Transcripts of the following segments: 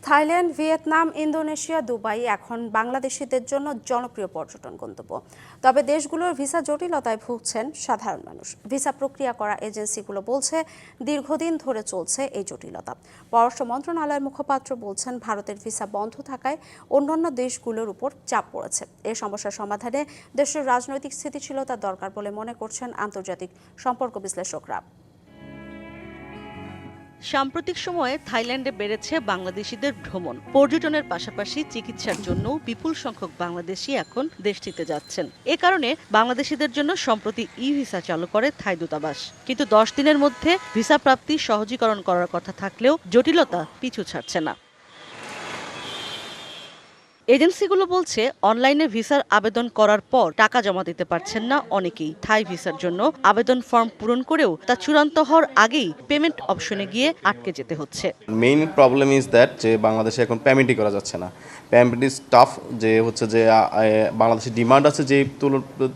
Thailand, Vietnam, Indonesia, Dubai এখন বাংলাদেশিদের জন্য জনপ্রিয় পর্যটন গন্তব্য। তবে দেশগুলোর ভিসা জটিলতায় ভুগছেন সাধারণ মানুষ। ভিসা প্রক্রিয়া করা এজেন্সিগুলো বলছে দীর্ঘদিন ধরে চলছে এই জটিলতা। পররাষ্ট্র মন্ত্রণালয়ের মুখপাত্র বলছেন ভারতের ভিসা বন্ধ থাকায় অন্যান্য দেশগুলোর উপর চাপ পড়েছে। এই সমস্যার সমাধানে দেশের রাজনৈতিক স্থিতিশীলতা দরকার বলে মনে করছেন আন্তর্জাতিক সম্পর্ক বিশ্লেষকরা। সাম্প্রতিক সময়ে থাইল্যান্ডে বেড়েছে বাংলাদেশিদের ভ্রমণ। পর্যটনের পাশাপাশি চিকিৎসার জন্য বিপুল সংখ্যক বাংলাদেশি এখন দেশটিতে যাচ্ছেন। এ কারণে বাংলাদেশিদের জন্য সম্প্রতি ই ভিসা চালু করে থাই দূতাবাস। কিন্তু 10 দিনের মধ্যে ভিসা প্রাপ্তি সহজীকরণ করার কথা থাকলেও জটিলতা পিছু ছাড়ছে না। এজেন্সিগুলো বলছে অনলাইনে ভিসার আবেদন করার পর টাকা জমা দিতে পারছেন না অনেকেই। থাই ভিসার জন্য আবেদন ফর্ম পূরণ করেও তা চূড়ান্ত হওয়ার আগেই পেমেন্ট অপশনে গিয়ে আটকে যেতে হচ্ছে। মেইন প্রবলেম ইজ দ্যাট যে বাংলাদেশে এখন পেমেন্টই করা যাচ্ছে না। পেমেন্ট ইজ টাফ, যে হচ্ছে যে বাংলাদেশের ডিমান্ড আছে যে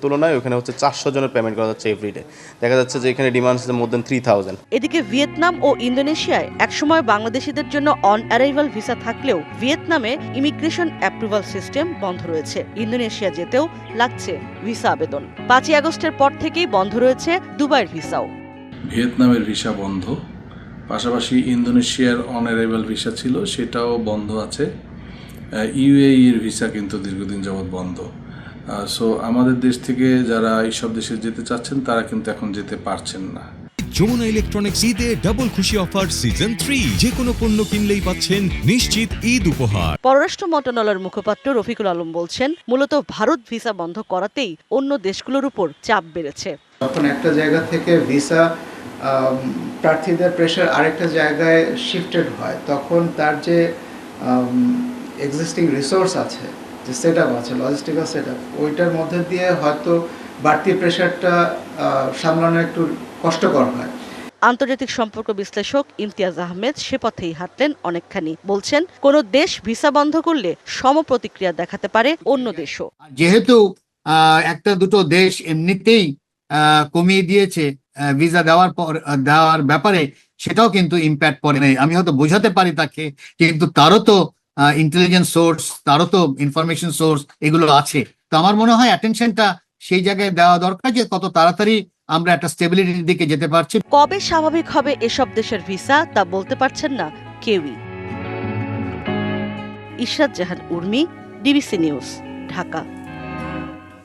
তুলনায় ওখানে হচ্ছে 400 জনের পেমেন্ট করা যাচ্ছে এভরিডে। দেখা যাচ্ছে যে এখানে ডিমান্ড আছে মোর দেন 3000। এদিকে ভিয়েতনাম ও ইন্দোনেশিয়ায় একসময় বাংলাদেশিদের জন্য অন অ্যারাইভাল ভিসা থাকলেও ভিয়েতনামে ইমিগ্রেশন অ্যাপ্রুভাল সিস্টেম বন্ধ রয়েছে। ইন্দোনেশিয়া যেতেও লাগছে ভিসা আবেদন। 5 আগস্টের পর থেকেই বন্ধ রয়েছে দুবাইয়ের ভিসাও। ভিয়েতনামের ভিসা বন্ধ, পাশাপাশি ইন্দোনেশিয়ার অন অ্যারাইভাল ভিসা ছিল, সেটাও বন্ধ আছে। ইউএইর ভিসা কিন্তু দীর্ঘদিন যাবৎ বন্ধ। সো আমাদের দেশ থেকে যারা এইসব দেশে যেতে চাচ্ছেন তারা কিন্তু এখন যেতে পারছেন না। যমুনা ইলেকট্রনিক্স ঈদে ডাবল খুশি অফার সিজন 3, যে কোনো পণ্য কিনলেই পাচ্ছেন নিশ্চিত ঈদ উপহার। পররাষ্ট্র মন্ত্রণালয়ের মুখপাত্র রফিকুল আলম বলছেন মূলত ভারত ভিসা বন্ধ করাতেই অন্য দেশগুলোর উপর চাপ বেড়েছে। যখন একটা জায়গা থেকে ভিসা প্রার্থীদের প্রেশার আরেকটা জায়গায় শিফটেড হয়, তখন তার যে এক্সিস্টিং রিসোর্স আছে, যে সেট আপ আছে, লজিস্টিক্যাল সেট আপ, ওইটার মধ্যে দিয়ে হয়তো বাড়তি প্রেশারটা সামলানো একটু কষ্টকর হয়। আন্তর্জাতিক সম্পর্ক বিশ্লেষক ইমতিয়াজ আহমেদ সে পথেই হাঁটলেন অনেকখানি। বলছেন কোন দেশ ভিসা বন্ধ করলে সমপ্রতিক্রিয়া দেখাতে পারে অন্য দেশও। যেহেতু একটা দুটো দেশ এমনিতেই কমিয়ে দিয়েছে ভিসা দেওয়ার ব্যাপারে, সেটাও কিন্তু ইম্প্যাক্ট পড়ে নাই। আমি হয়তো বোঝাতে পারি তাকে, কিন্তু তারও তো ইন্টেলিজেন্স সোর্স, তারও তো ইনফরমেশন সোর্স এগুলো আছে। তো আমার মনে হয় অ্যাটেনশনটা সেই জায়গায় দেওয়া দরকার যে কত তাড়াতাড়ি আমরা একটা স্টেবিলিটির দিকে যেতে পারছি। কবে স্বাভাবিক হবে এসব দেশের ভিসা তা বলতে পারছেন না কেউই। ইশরাত জাহান উর্মি, ডিবিসি নিউজ, ঢাকা।